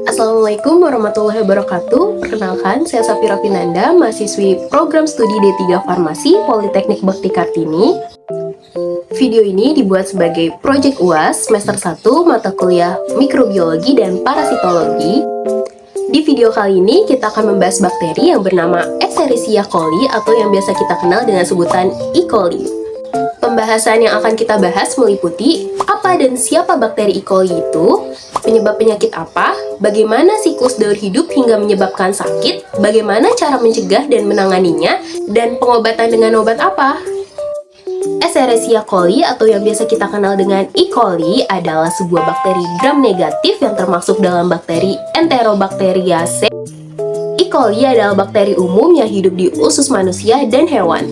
Assalamualaikum warahmatullahi wabarakatuh. Perkenalkan, saya Safira Pinanda, mahasiswi program studi D3 Farmasi Politeknik Bekti Kartini. Video ini dibuat sebagai proyek UAS semester 1 mata kuliah Mikrobiologi dan Parasitologi. Di video kali ini kita akan membahas bakteri yang bernama Escherichia coli atau yang biasa kita kenal dengan sebutan E. coli. Pembahasan yang akan kita bahas meliputi apa dan siapa bakteri E. coli itu, penyebab penyakit apa, bagaimana siklus daur hidup hingga menyebabkan sakit, bagaimana cara mencegah dan menanganinya, dan pengobatan dengan obat apa. Escherichia coli atau yang biasa kita kenal dengan E. coli adalah sebuah bakteri gram negatif yang termasuk dalam bakteri Enterobacteriaceae. E. coli adalah bakteri umum yang hidup di usus manusia dan hewan.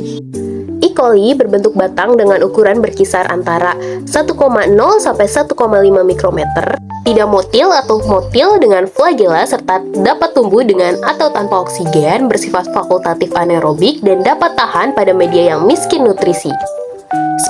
E. coli berbentuk batang dengan ukuran berkisar antara 1,0 sampai 1,5 mikrometer, tidak motil atau motil dengan flagella, serta dapat tumbuh dengan atau tanpa oksigen, bersifat fakultatif anaerobik, dan dapat tahan pada media yang miskin nutrisi.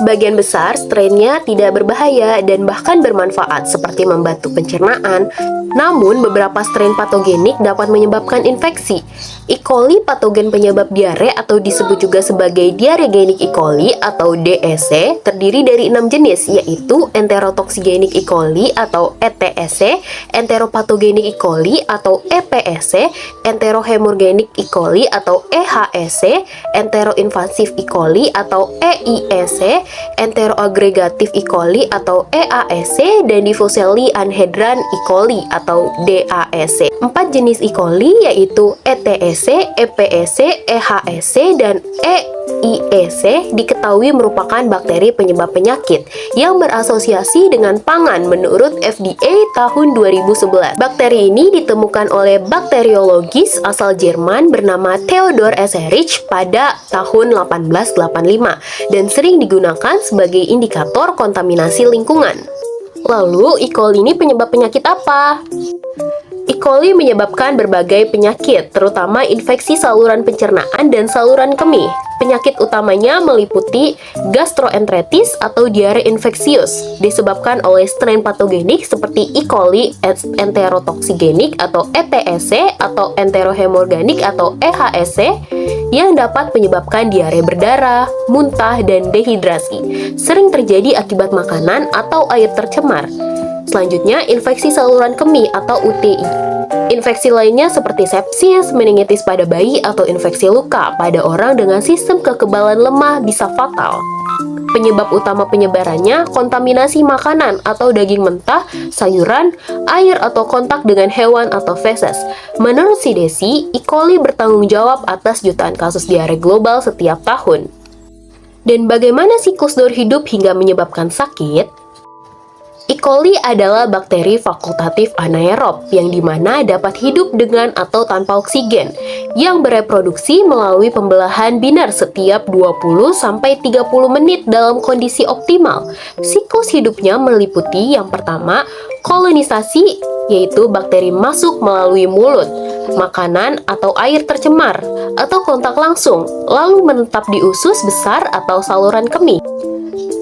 Sebagian besar strainnya tidak berbahaya dan bahkan bermanfaat seperti membantu pencernaan. Namun, beberapa strain patogenik dapat menyebabkan infeksi. E. coli patogen penyebab diare atau disebut juga sebagai diareogenic E. coli atau DEC terdiri dari 6 jenis, yaitu Enterotoxigenic E. coli atau ETEC, Enteropathogenik E. coli atau EPEC, Enterohemorrhagic E. coli atau EHEC, Enteroinvasive E. coli atau EIEC, Enteroaggregative E. coli atau EAEC, dan Diffusely Anhedran E. coli atau DAEC. 4 jenis E. coli yaitu ETEC, EPEC, EHEC, dan EIEC diketahui merupakan bakteri penyebab penyakit yang berasosiasi dengan pangan menurut FDA tahun 2011. Bakteri ini ditemukan oleh bakteriologis asal Jerman bernama Theodor Escherich pada tahun 1885 dan sering digunakan sebagai indikator kontaminasi lingkungan. Lalu, E. coli ini penyebab penyakit apa? E. coli menyebabkan berbagai penyakit, terutama infeksi saluran pencernaan dan saluran kemih. Penyakit utamanya meliputi gastroenteritis atau diare infeksius, disebabkan oleh strain patogenik seperti E. coli enterotoxigenic atau ETEC atau enterohemorrhagic atau EHEC, yang dapat menyebabkan diare berdarah, muntah, dan dehidrasi. Sering terjadi akibat makanan atau air tercemar. Selanjutnya, infeksi saluran kemih atau UTI. Infeksi lainnya seperti sepsis, meningitis pada bayi, atau infeksi luka pada orang dengan sistem kekebalan lemah bisa fatal. Penyebab utama penyebarannya kontaminasi makanan atau daging mentah, sayuran, air, atau kontak dengan hewan atau feses. Menurut CDC, E. coli bertanggung jawab atas jutaan kasus diare global setiap tahun. Dan bagaimana siklus daur hidup hingga menyebabkan sakit? E. coli adalah bakteri fakultatif anaerob yang dimana dapat hidup dengan atau tanpa oksigen, yang bereproduksi melalui pembelahan binar setiap 20-30 menit dalam kondisi optimal. Siklus hidupnya meliputi yang pertama, kolonisasi, yaitu bakteri masuk melalui mulut, makanan atau air tercemar, atau kontak langsung, lalu menetap di usus besar atau saluran kemih.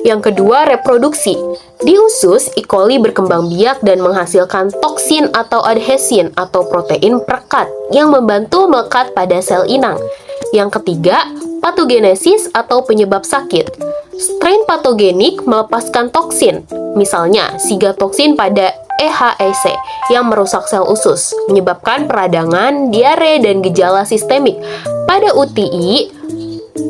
Yang kedua, reproduksi. Di usus, E. coli berkembang biak dan menghasilkan toksin atau adhesin atau protein perekat yang membantu melekat pada sel inang. Yang ketiga, patogenesis atau penyebab sakit. Strain patogenik melepaskan toksin, misalnya sigatoksin pada EHEC yang merusak sel usus, menyebabkan peradangan, diare, dan gejala sistemik. Pada UTI,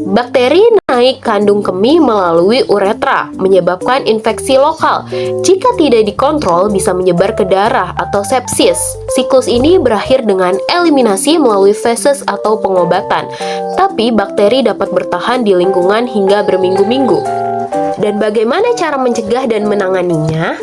bakteri naik kandung kemih melalui uretra, menyebabkan infeksi lokal. Jika tidak dikontrol, bisa menyebar ke darah atau sepsis. Siklus ini berakhir dengan eliminasi melalui feses atau pengobatan. Tapi bakteri dapat bertahan di lingkungan hingga berminggu-minggu. Dan bagaimana cara mencegah dan menanganinya?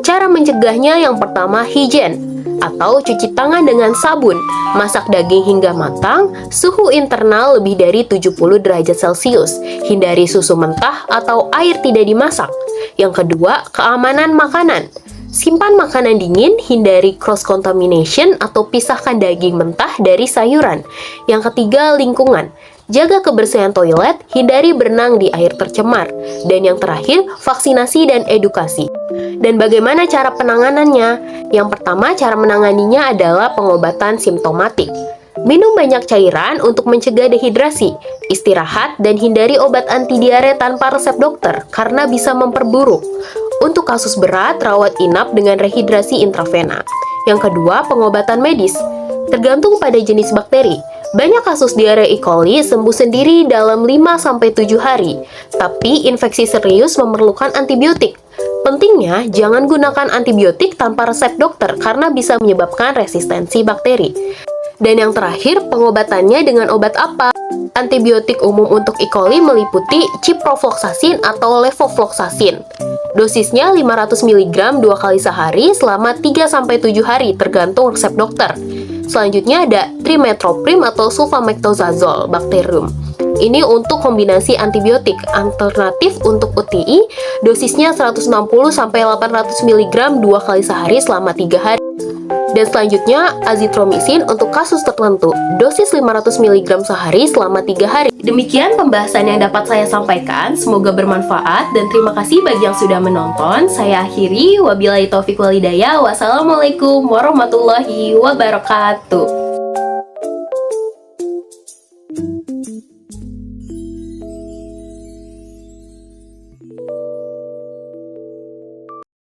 Cara mencegahnya yang pertama, higien atau cuci tangan dengan sabun, masak daging hingga matang, suhu internal lebih dari 70 derajat Celcius, hindari susu mentah atau air tidak dimasak. Yang kedua, keamanan makanan. Simpan makanan dingin, hindari cross-contamination atau pisahkan daging mentah dari sayuran. Yang ketiga, lingkungan. Jaga kebersihan toilet, hindari berenang di air tercemar. Dan yang terakhir, vaksinasi dan edukasi. Dan bagaimana cara penanganannya? Yang pertama, cara menanganinya adalah pengobatan simptomatik. Minum banyak cairan untuk mencegah dehidrasi. Istirahat dan hindari obat anti diare tanpa resep dokter karena bisa memperburuk. Untuk kasus berat, rawat inap dengan rehidrasi intravena. Yang kedua, pengobatan medis. Tergantung pada jenis bakteri. Banyak kasus diare E. coli sembuh sendiri dalam 5-7 hari, tapi infeksi serius memerlukan antibiotik. Pentingnya, jangan gunakan antibiotik tanpa resep dokter karena bisa menyebabkan resistensi bakteri. Dan yang terakhir, pengobatannya dengan obat apa? Antibiotik umum untuk E. coli meliputi ciprofloxacin atau levofloxacin. Dosisnya 500 mg 2 kali sehari selama 3-7 hari tergantung resep dokter. Selanjutnya ada trimetoprim atau sulfamethoxazole bacterium. Ini untuk kombinasi antibiotik. Alternatif untuk UTI, dosisnya 160-800 mg 2 kali sehari selama 3 hari. Dan selanjutnya, azitromisin untuk kasus tertentu, dosis 500 mg sehari selama 3 hari. Demikian pembahasan yang dapat saya sampaikan, semoga bermanfaat dan terima kasih bagi yang sudah menonton. Saya akhiri, wabillahi taufiq walhidayah, wassalamualaikum warahmatullahi wabarakatuh.